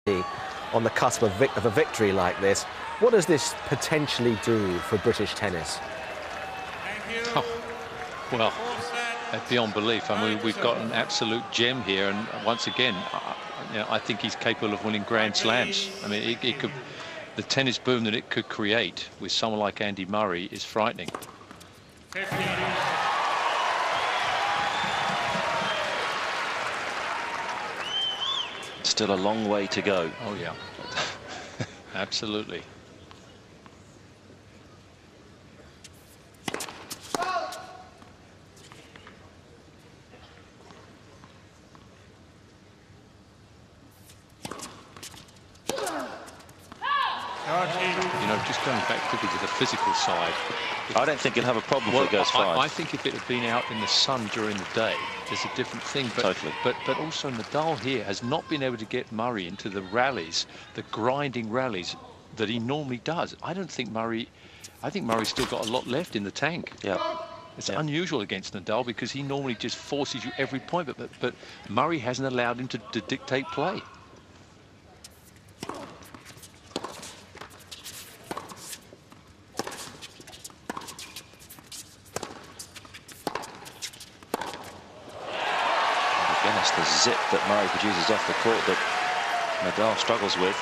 on the cusp of a victory like this. What does this potentially do for British tennis? Oh, well, beyond belief. I mean, we've got an absolute gem here, and once again, I think he's capable of winning Grand Slams. I mean, it could, the tennis boom that it could create with someone like Andy Murray is frightening. Still a long way to go. Oh yeah, absolutely. You know, just going back quickly to the physical side, I don't think he'll have a problem if it goes 5. I think if it had been out in the sun during the day, there's a different thing. But, totally. But also Nadal here has not been able to get Murray into the rallies, the grinding rallies that he normally does. I think Murray's still got a lot left in the tank. Yeah. It's unusual against Nadal because he normally just forces you every point, but Murray hasn't allowed him to dictate play. The zip that Murray produces off the court that Nadal struggles with.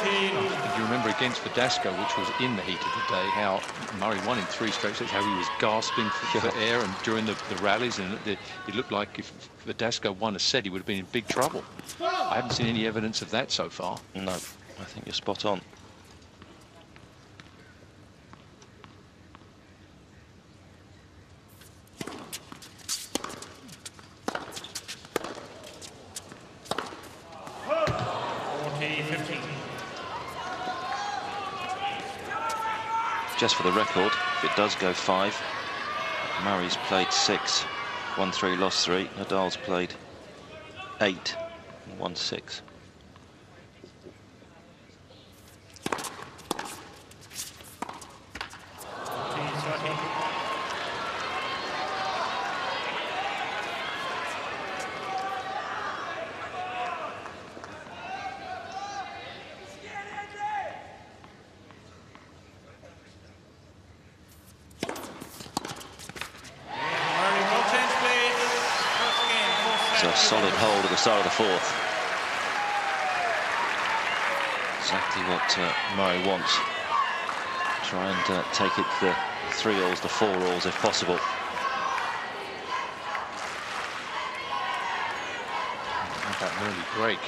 If you remember against Verdasco, which was in the heat of the day, how Murray won in 3 straight sets, how he was gasping for air, and during the rallies, and it looked like if Verdasco won a set, he would have been in big trouble. I haven't seen any evidence of that so far. No, I think you're spot on. Just for the record, if it does go 5, Murray's played 6, won 3, lost 3. Nadal's played 8, and won 6. So a solid hold at the start of the 4th. Exactly what Murray wants. Try and take it to the 3-alls, the 4-alls if possible. That early break.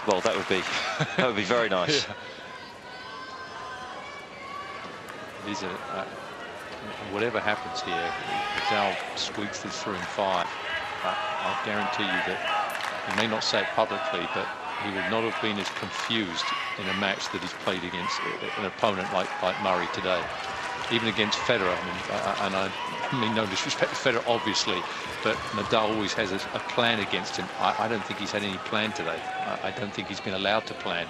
Well, that would be very nice. Yeah. These are whatever happens here, Nadal squeaks this through in 5. I'll guarantee you that he may not say it publicly, but he would not have been as confused in a match that he's played against an opponent like Murray today. Even against Federer, and I mean no disrespect to Federer, obviously, but Nadal always has a plan against him. I don't think he's had any plan today. I don't think he's been allowed to plan.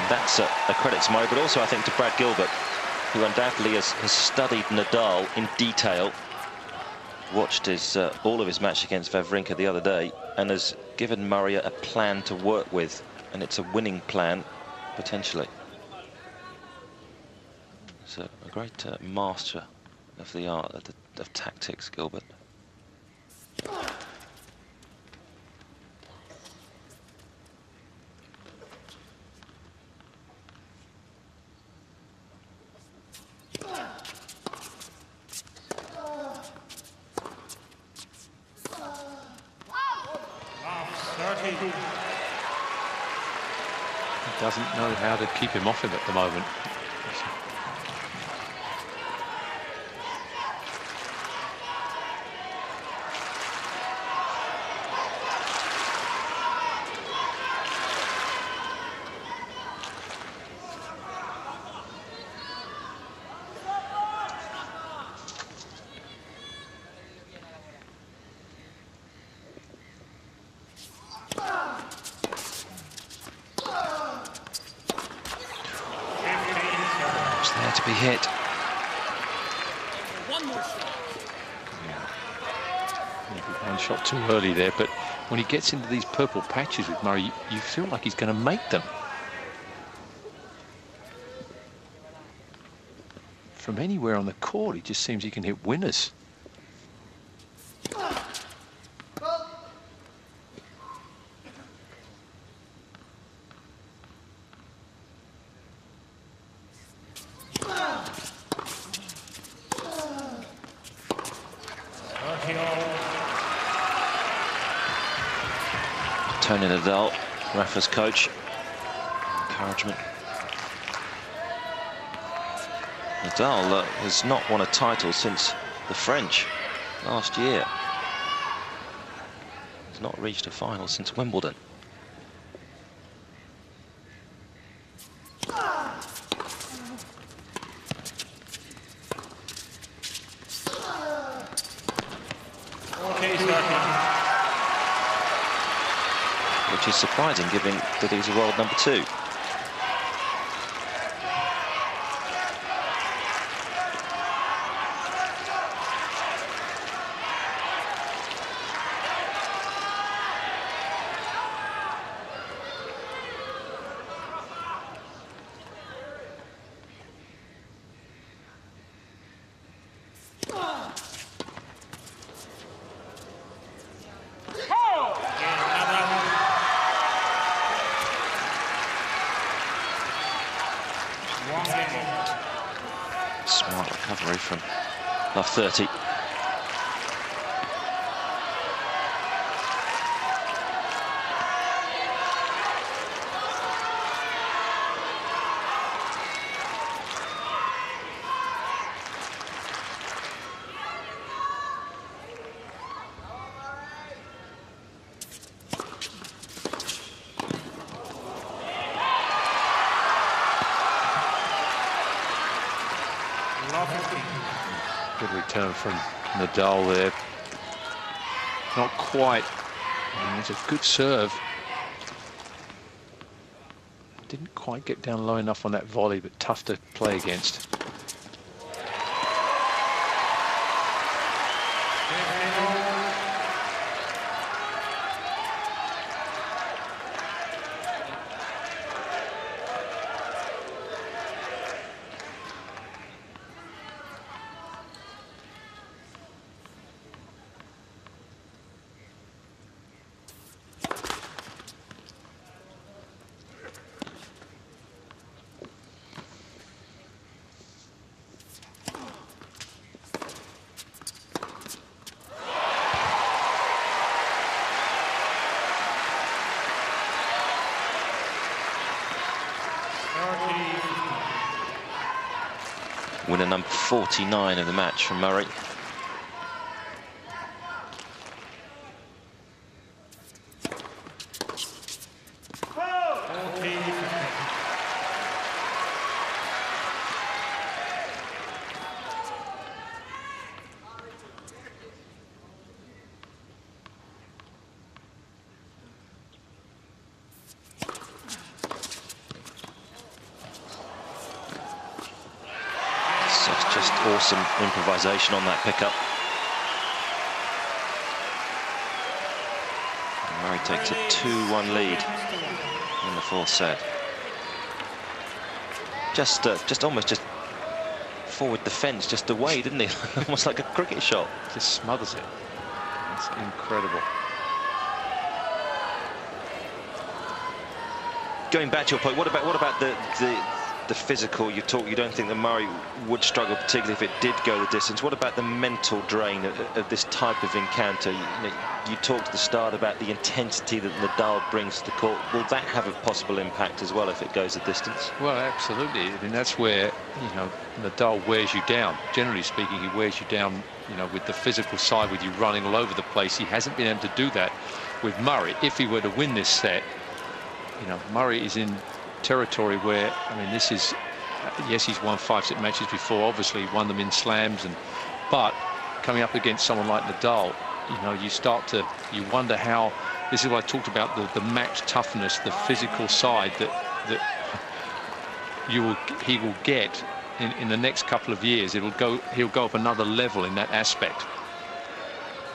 That's a credit to Murray, but also I think to Brad Gilbert, who undoubtedly has studied Nadal in detail, watched all of his match against Wawrinka the other day, and has given Murray a plan to work with, and it's a winning plan, potentially. It's a great master of the art of tactics, Gilbert. He doesn't know how to keep him off him at the moment. to be hit. Maybe one shot too early there, but when he gets into these purple patches with Murray, you feel like he's going to make them. From anywhere on the court, he just seems he can hit winners. Tony Nadal, Rafa's coach. Encouragement. Nadal has not won a title since the French last year. He's not reached a final since Wimbledon. Which is surprising, given that he's a world #2. Smart recovery from love 30. Good return from Nadal there. Not quite. I mean, it's a good serve. Didn't quite get down low enough on that volley, but tough to play against. Winner number 49 of the match from Murray. Just awesome improvisation on that pickup. And Murray takes a 2-1 lead in the fourth set. Just almost forward the fence, just away, didn't he? Almost like a cricket shot. Just smothers it. It's incredible. Going back to your point, what about the physical? You don't think that Murray would struggle, particularly if it did go the distance. What about the mental drain of this type of encounter? You talked at the start about the intensity that Nadal brings to the court. Will that have a possible impact as well if it goes the distance? Well, absolutely. I mean, that's where, Nadal wears you down. Generally speaking, he wears you down, with the physical side, with you running all over the place. He hasn't been able to do that with Murray. If he were to win this set, Murray is in territory where, I mean, this is, yes, he's won 5-set matches before, obviously he won them in slams, but coming up against someone like Nadal, you wonder how, this is what I talked about, the match toughness, the physical side that he will get in the next couple of years, he'll go up another level in that aspect.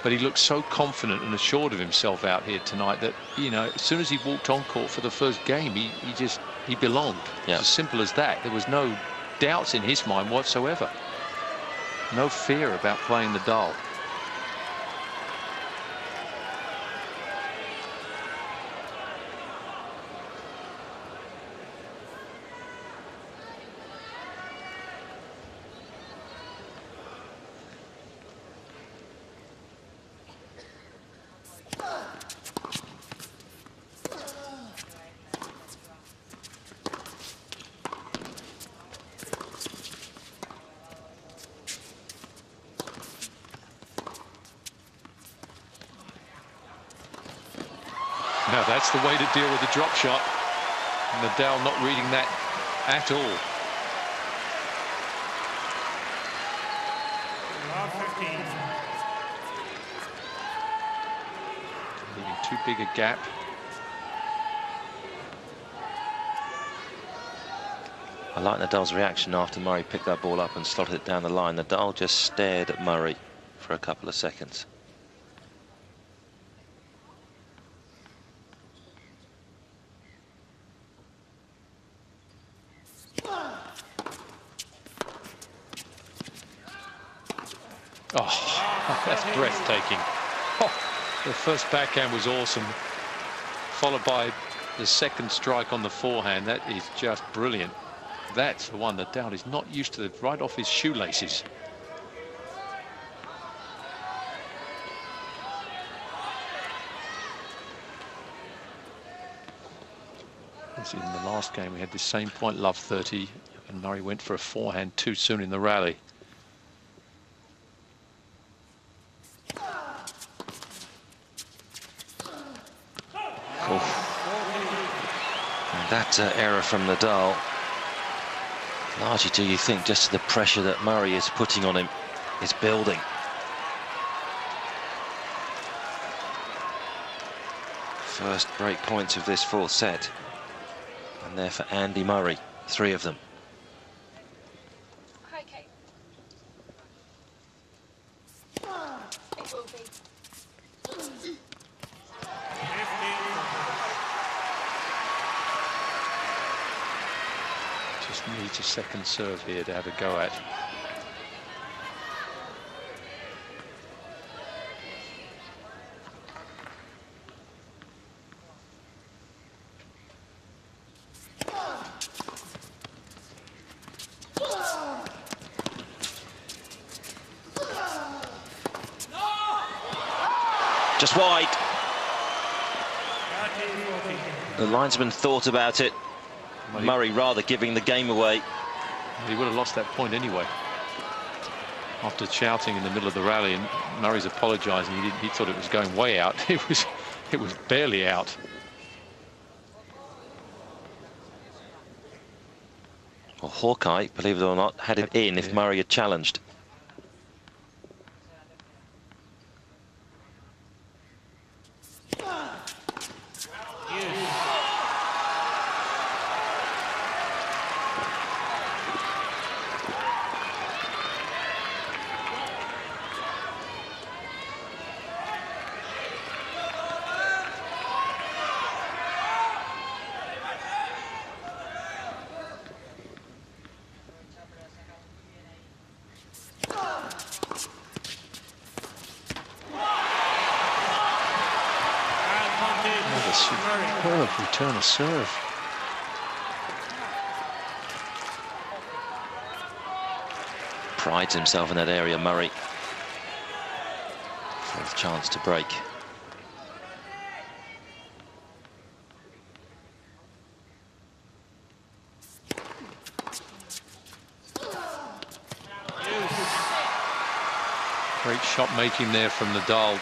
But he looks so confident and assured of himself out here tonight that, you know, as soon as he walked on court for the first game, he belonged. Yeah. It's as simple as that. There was no doubts in his mind whatsoever. No fear about playing Nadal. Now that's the way to deal with the drop shot. Nadal not reading that at all. Leaving too big a gap. I like Nadal's reaction after Murray picked that ball up and slotted it down the line. Nadal just stared at Murray for a couple of seconds. Oh, that's breathtaking. Oh, the first backhand was awesome, followed by the second strike on the forehand. That is just brilliant. That's the one that Nadal is not used to, right off his shoelaces. In the last game, we had this same point, love 30, and Murray went for a forehand too soon in the rally. That error from Nadal, largely, do you think, just the pressure that Murray is putting on him is building? First break points of this fourth set, and they're for Andy Murray, 3 of them. Okay. It will be. Just needs a second serve here to have a go at. Just wide. The linesman thought about it. Murray rather giving the game away. He would have lost that point anyway. After shouting in the middle of the rally, and Murray's apologising, he thought it was going way out. It was barely out. Well, Hawkeye, believe it or not, had it in if Murray had challenged. Superb return of serve. Prides himself in that area, Murray. Fourth chance to break. Great shot making there from Nadal.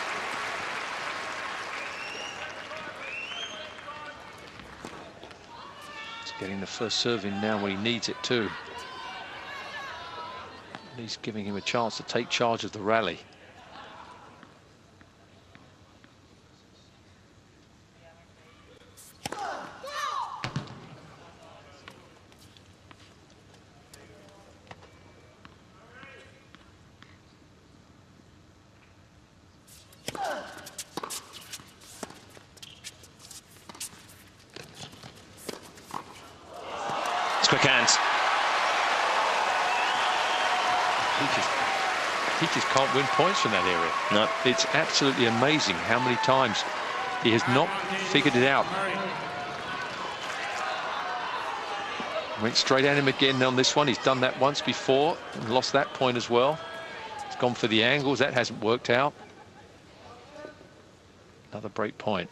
Getting the first serve in now when he needs it too. At least giving him a chance to take charge of the rally. backhands. He just can't win points from that area. No. It's absolutely amazing how many times he has not figured it out. Went straight at him again on this one. He's done that once before and lost that point as well. He's gone for the angles. That hasn't worked out. Another break point.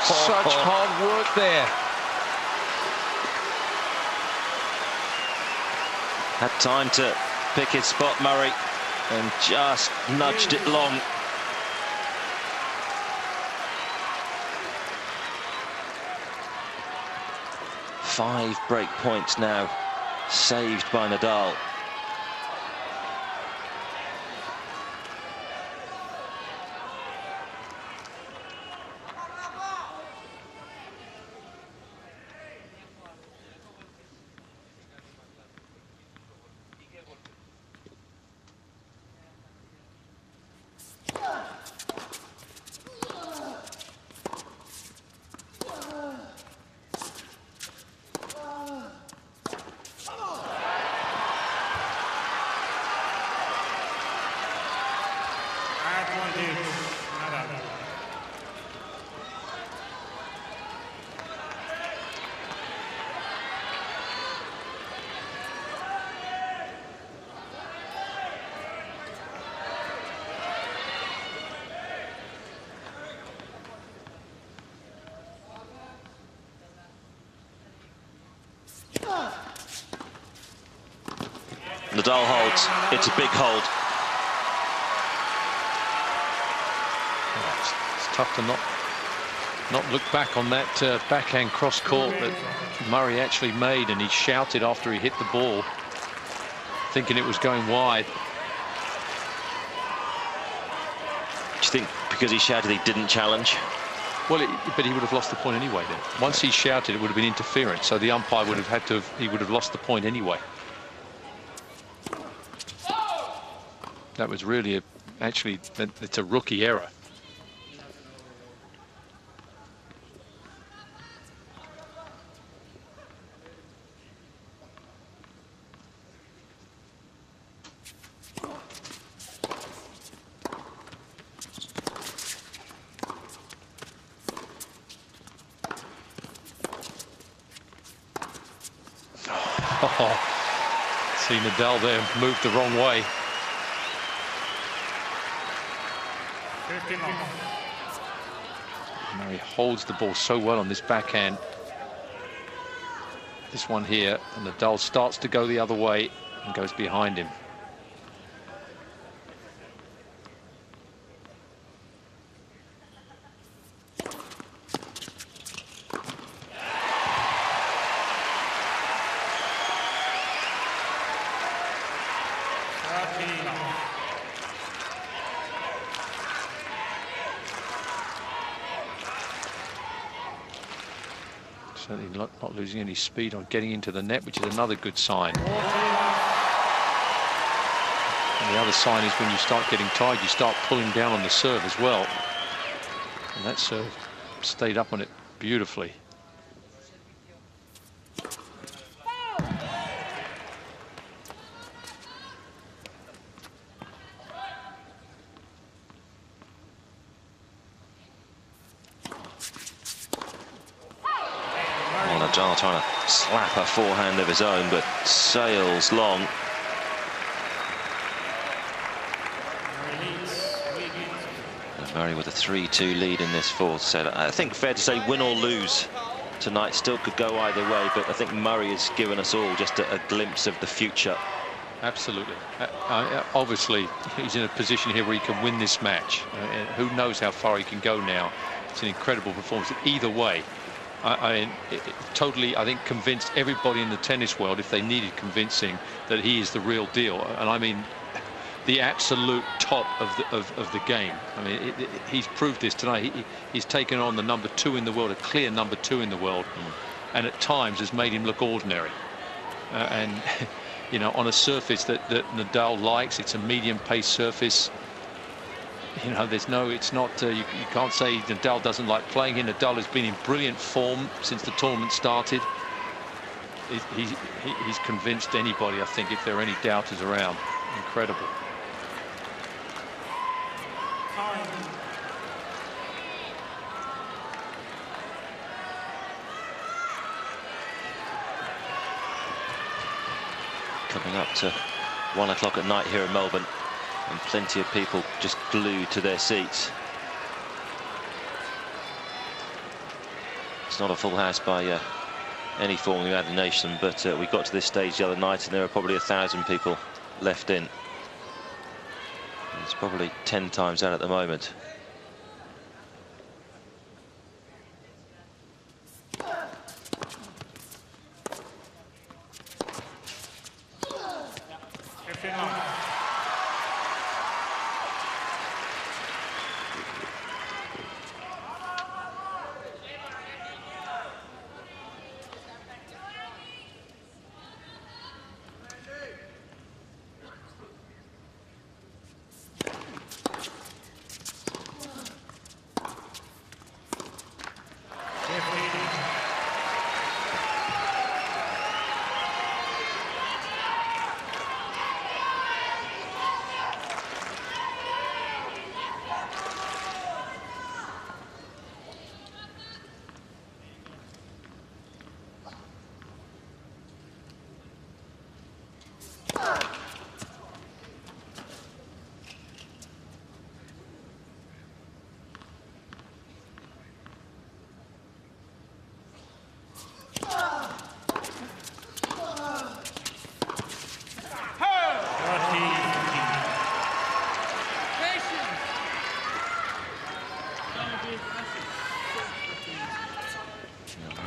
Such hard work there. Had time to pick his spot, Murray, and just nudged it long. Five break points now saved by Nadal. Nadal holds. It's a big hold. It's tough to not look back on that backhand cross court that Murray actually made, and he shouted after he hit the ball, thinking it was going wide. Do you think because he shouted he didn't challenge? Well, but he would have lost the point anyway then. Once he shouted, it would have been interference, so the umpire would have had to he would have lost the point anyway. That was really actually it's a rookie error. Oh, see Nadal there moved the wrong way. Murray holds the ball so well on this backhand. This one here, and Nadal starts to go the other way and goes behind him. Certainly not losing any speed on getting into the net, which is another good sign. And the other sign is when you start getting tired, you start pulling down on the serve as well. And that serve stayed up on it beautifully. Nadal trying to slap a forehand of his own, but sails long. Murray with a 3-2 lead in this fourth set. I think fair to say, win or lose tonight, still could go either way, but I think Murray has given us all just a glimpse of the future. Absolutely. Obviously, he's in a position here where he can win this match. Who knows how far he can go now. It's an incredible performance. Either way, totally, I think, convinced everybody in the tennis world, if they needed convincing, that he is the real deal. And I mean, the absolute top of the game. I mean, he's proved this tonight. He's taken on the #2 in the world, a clear #2 in the world, and at times has made him look ordinary. And you know, on a surface that Nadal likes, it's a medium-pace surface. You know, there's no, it's not. You can't say Nadal doesn't like playing here. Nadal has been in brilliant form since the tournament started. He's convinced anybody, I think, if there are any doubters around. Incredible. Coming up to 1 o'clock at night here in Melbourne, and plenty of people just glued to their seats. It's not a full house by any form of imagination, but we got to this stage the other night and there are probably 1,000 people left in. It's probably 10 times that at the moment.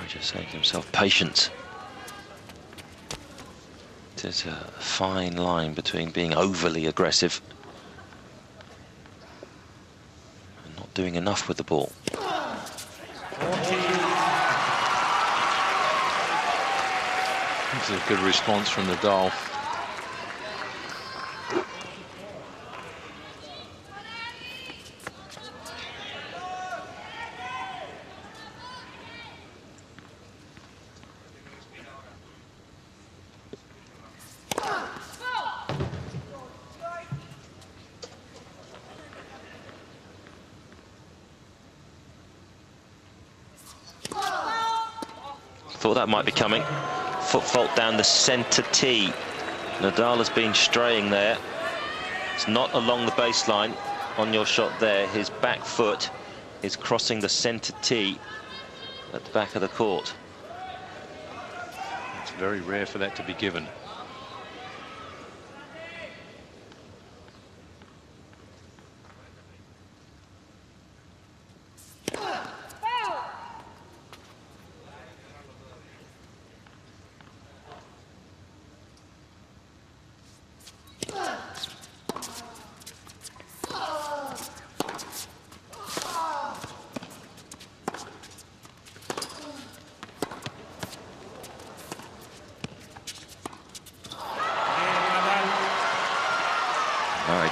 Just saying to himself, patience. There's a fine line between being overly aggressive and not doing enough with the ball. This is a good response from Nadal. Thought that might be coming. Foot fault down the centre tee. Nadal has been straying there. It's not along the baseline on your shot there. His back foot is crossing the centre tee at the back of the court. It's very rare for that to be given.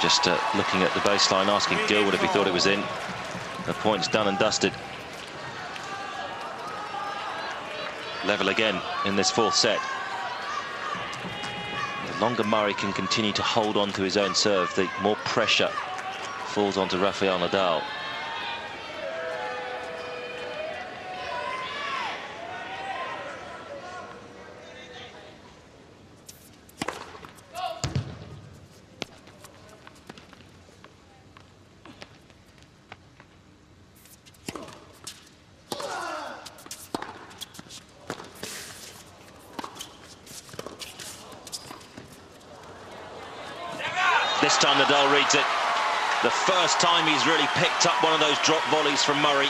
Just looking at the baseline, asking Gilbert if he thought it was in. The point's done and dusted. Level again in this fourth set. The longer Murray can continue to hold on to his own serve, the more pressure falls onto Rafael Nadal. this time Nadal reads it. The first time he's really picked up one of those drop volleys from Murray.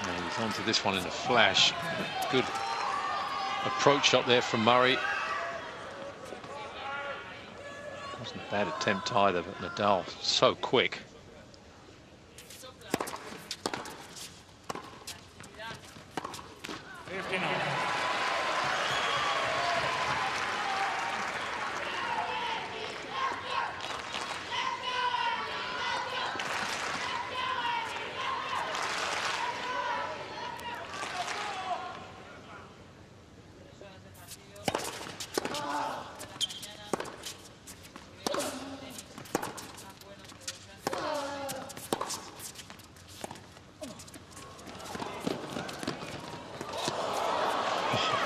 And he's onto this one in a flash. Good approach shot there from Murray. Wasn't a bad attempt either, but Nadal so quick.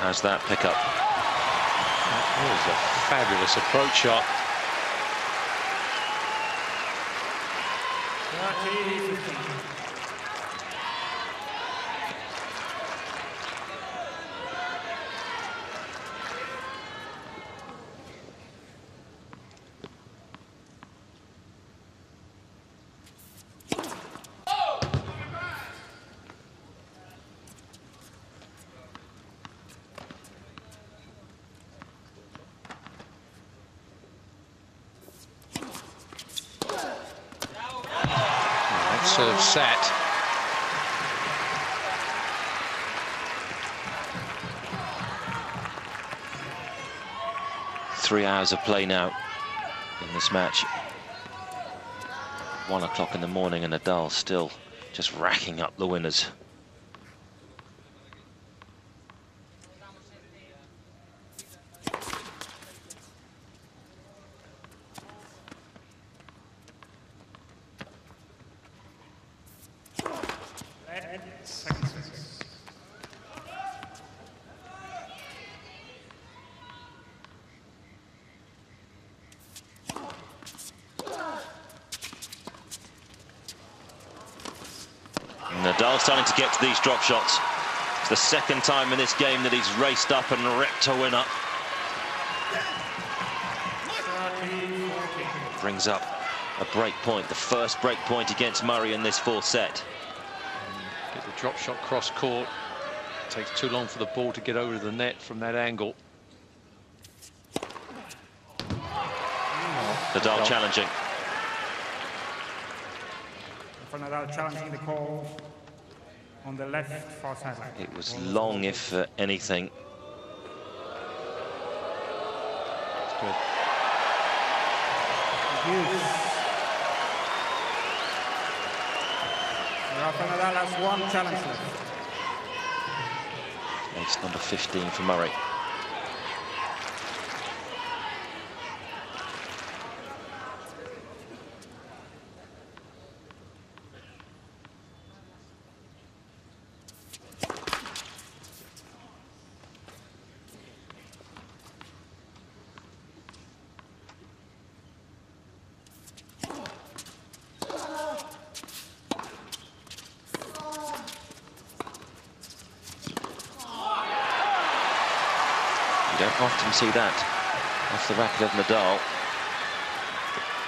How's that pickup? That was a fabulous approach shot. Serve sat. Three hours of play now in this match. 1 o'clock in the morning and Nadal still just racking up the winners. Nadal starting to get to these drop shots. It's the second time in this game that he's raced up and ripped a winner. Brings up a break point, the first break point against Murray in this fourth set. Get the drop shot cross court. Takes too long for the ball to get over to the net from that angle. Nadal challenging. For Nadal challenging the call on the left far sideline. It was long, if anything. It's good. Rafa Nadal has one challenge left. It's number 15 for Murray. You don't often see that off the racket of Nadal.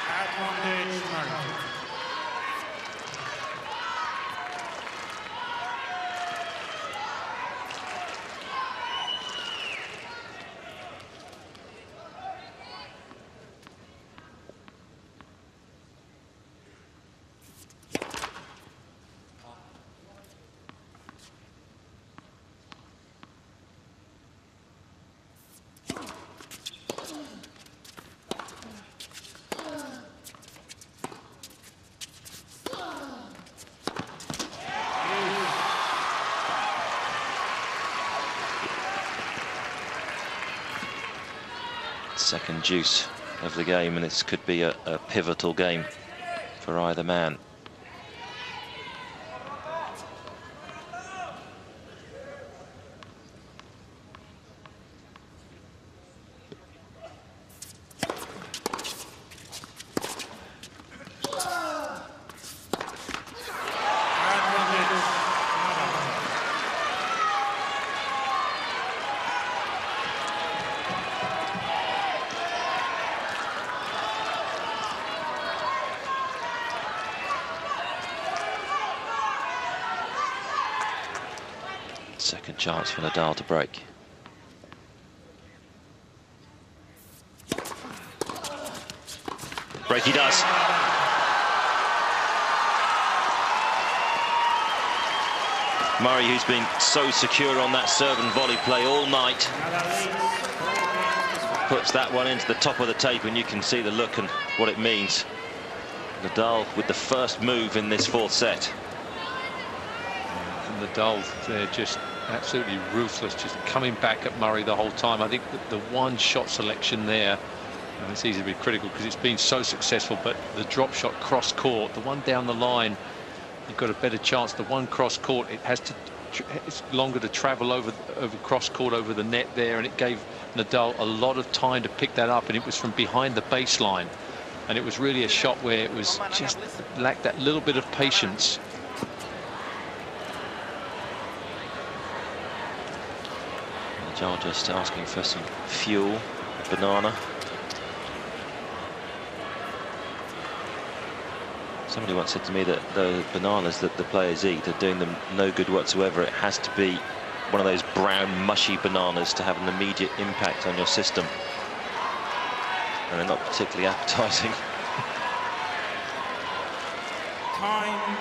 Advantage Murray. Second deuce of the game, and this could be a pivotal game for either man. Second chance for Nadal to break. Break he does. Murray, who's been so secure on that serve and volley play all night, puts that one into the top of the tape, and you can see the look and what it means. Nadal with the first move in this fourth set. And Nadal, they're just absolutely ruthless, just coming back at Murray the whole time. I think that the one shot selection there, and it's easy to be critical because it's been so successful, but the drop shot cross court, the one down the line, you've got a better chance. The one cross court, it's longer to travel over cross court over the net there, and it gave Nadal a lot of time to pick that up, and it was from behind the baseline, and it was really a shot where it was just lacked that little bit of patience. Nadal just asking for some fuel, a banana. Somebody once said to me that the bananas that the players eat are doing them no good whatsoever. It has to be one of those brown, mushy bananas to have an immediate impact on your system. And they're not particularly appetizing. Time.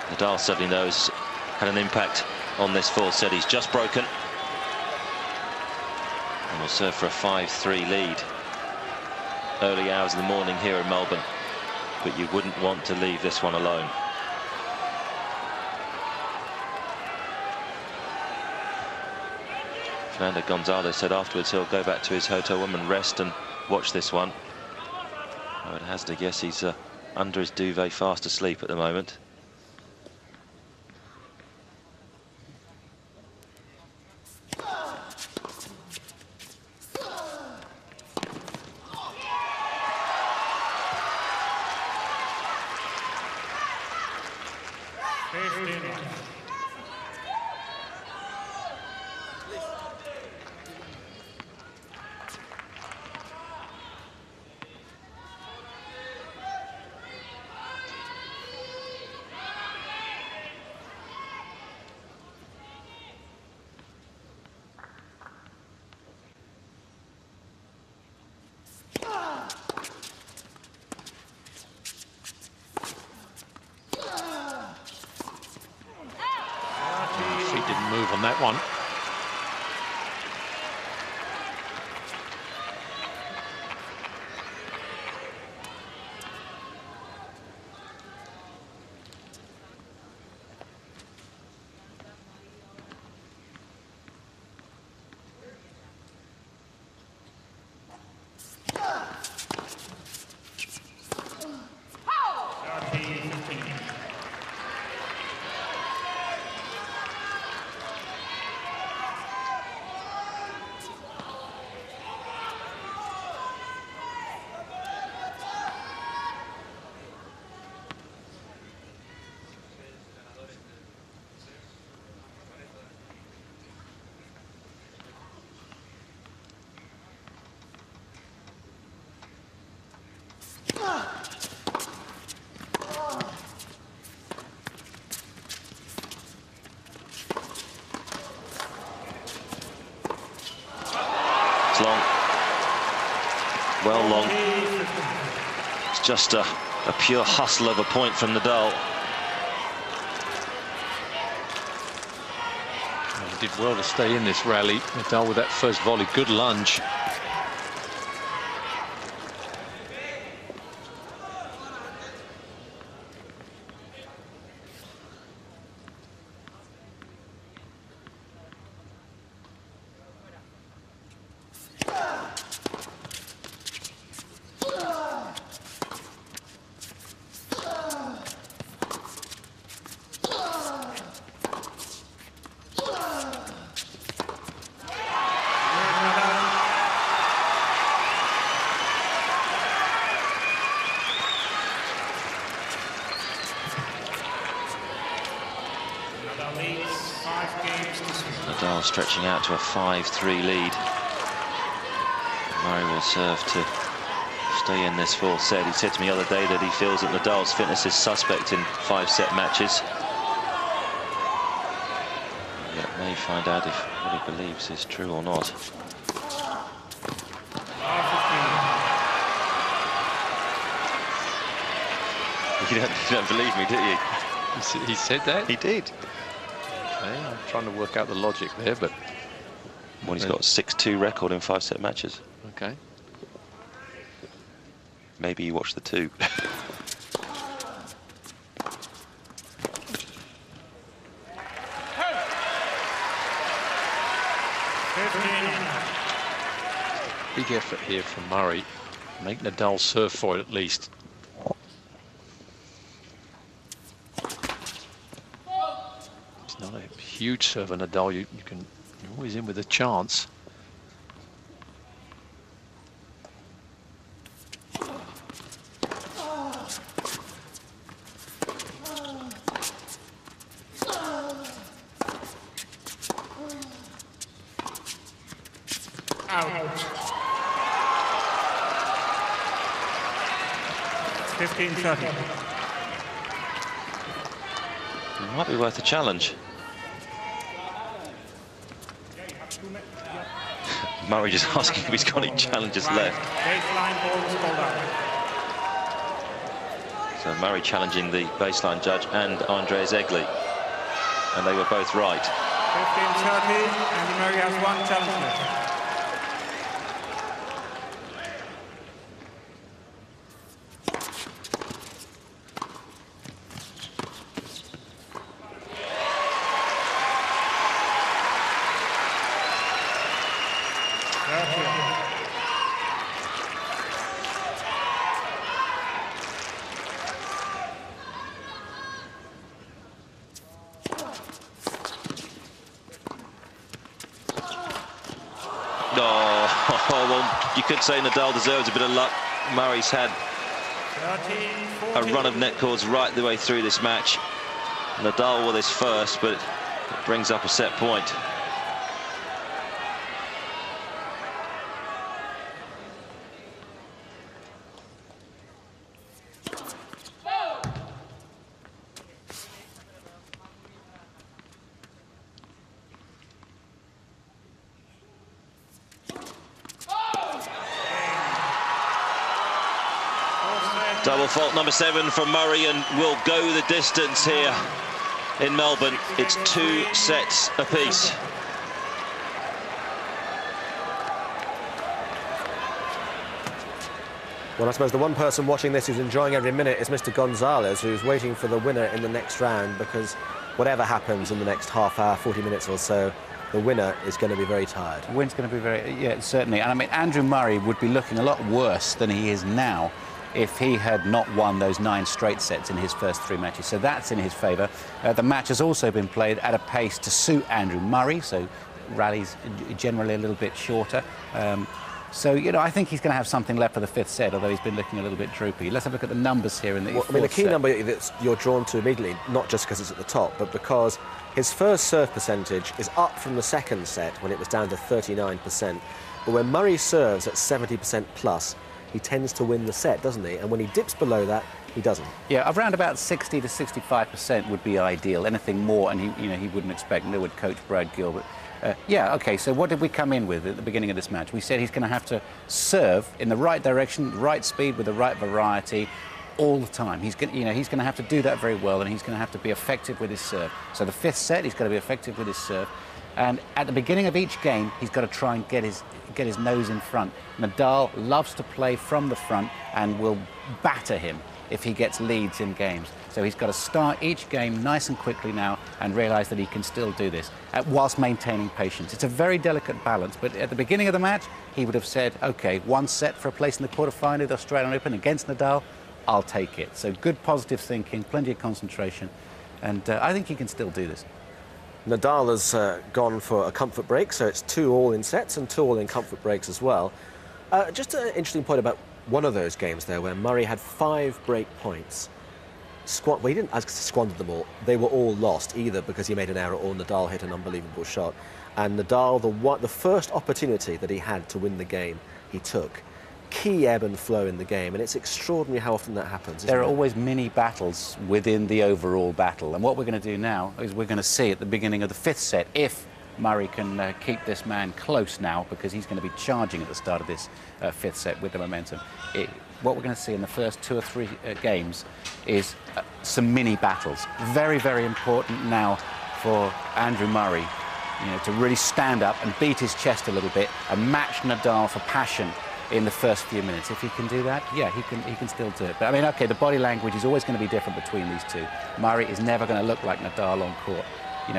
Nadal certainly knows had an impact on this fourth set. He's just broken. And will serve for a 5-3 lead. Early hours of the morning here in Melbourne, but you wouldn't want to leave this one alone. Fernando Gonzalez said afterwards he'll go back to his hotel room and rest and watch this one. I would hazard a guess he's under his duvet fast asleep at the moment. Didn't move on that one. Long, well long. It's just a pure hustle of a point from Nadal. He did well to stay in this rally. Nadal with that first volley, good lunge. Nadal stretching out to a 5-3 lead. Murray will serve to stay in this fourth set. He said to me the other day that he feels that Nadal's fitness is suspect in 5-set matches. he find out if what he believes is true or not. You don't believe me, do you? He said that? He did. Okay, I'm trying to work out the logic there, but... Well, he's got a 6-2 record in 5-set matches. Okay. Maybe you watch the two. Big effort here from Murray. Make Nadal serve for it at least. It's not a huge server, Nadal. You're always in with a chance. Out. 15-30. It might be worth a challenge. Murray just asking if he's got any challenges left. Baseline ball was called out. So Murray challenging the baseline judge and Andreas Egli. And they were both right. 15-30, and Murray has one challenge left. Well, you could say Nadal deserves a bit of luck. Murray's had a run of net cords right the way through this match. Nadal with his first, but it brings up a set point. Double fault number 7 from Murray, and will go the distance here in Melbourne. It's 2 sets apiece. Well, I suppose the one person watching this who's enjoying every minute is Mr. Gonzalez, who's waiting for the winner in the next round, because whatever happens in the next half hour, 40 minutes or so, the winner is going to be very tired. The win's going to be very, yeah, certainly. And I mean, Andrew Murray would be looking a lot worse than he is now if he had not won those 9 straight sets in his first 3 matches. So that's in his favour. The match has also been played at a pace to suit Andrew Murray, so rallies generally a little bit shorter. So, you know, I think he's going to have something left for the 5th set, although he's been looking a little bit droopy. Let's have a look at the numbers here in the I mean, the key number that you're drawn to immediately, not just because it's at the top, but because his first serve percentage is up from the 2nd set when it was down to 39%. But when Murray serves at 70% plus, he tends to win the set, doesn't he? And when he dips below that, he doesn't. Yeah, around about 60 to 65% would be ideal. Anything more, and he wouldn't expect, nor would coach Brad Gilbert. Yeah, OK, so what did we come in with at the beginning of this match? We said he's going to have to serve in the right direction, the right speed, with the right variety all the time. He's going to have to do that very well, and he's going to have to be effective with his serve. So the 5th set, he's got to be effective with his serve. And at the beginning of each game, he's got to try and get his nose in front. Nadal loves to play from the front and will batter him if he gets leads in games. So he's got to start each game nice and quickly now and realise that he can still do this whilst maintaining patience. It's a very delicate balance, but at the beginning of the match, he would have said, OK, 1 set for a place in the quarter-final of the Australian Open against Nadal, I'll take it. So good positive thinking, plenty of concentration, and I think he can still do this. Nadal has gone for a comfort break, so it's 2 all in sets and 2 all in comfort breaks as well. Just an interesting point about one of those games there where Murray had 5 break points. Well, he didn't squander them all. They were all lost, either because he made an error or Nadal hit an unbelievable shot. And Nadal, the first opportunity that he had to win the game, he took. Key ebb and flow in the game, and it's extraordinary how often that happens. There are always mini battles within the overall battle, and what we're going to do now is we're going to see at the beginning of the 5th set if Murray can keep this man close now, because he's going to be charging at the start of this fifth set with the momentum. What we're going to see in the first 2 or 3 games is some mini battles. Very, very important now for Andrew Murray, to really stand up and beat his chest a little bit and match Nadal for passion in the first few minutes. If he can do that, yeah, he can still do it. But I mean, okay, the body language is always going to be different between these two. Murray is never going to look like Nadal on court.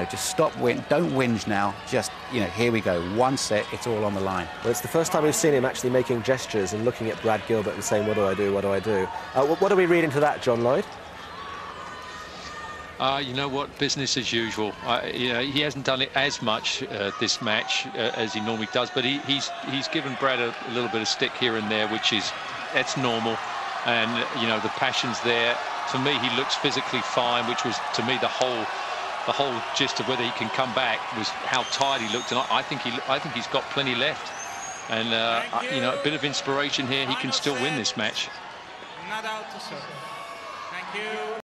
Just stop, don't whinge now. Just, here we go. One set, it's all on the line. Well, it's the first time we've seen him actually making gestures and looking at Brad Gilbert and saying, what do I do, what do I do? What do we read into that, John Lloyd? You know what, business as usual. He hasn't done it as much this match as he normally does, but he's given Brad a little bit of stick here and there, that's normal. And, the passion's there. To me, he looks physically fine, which was, to me, the whole gist of whether he can come back was how tired he looked, and I think he's got plenty left. And a bit of inspiration here. He can still win this match. Nadal to serve. Thank you.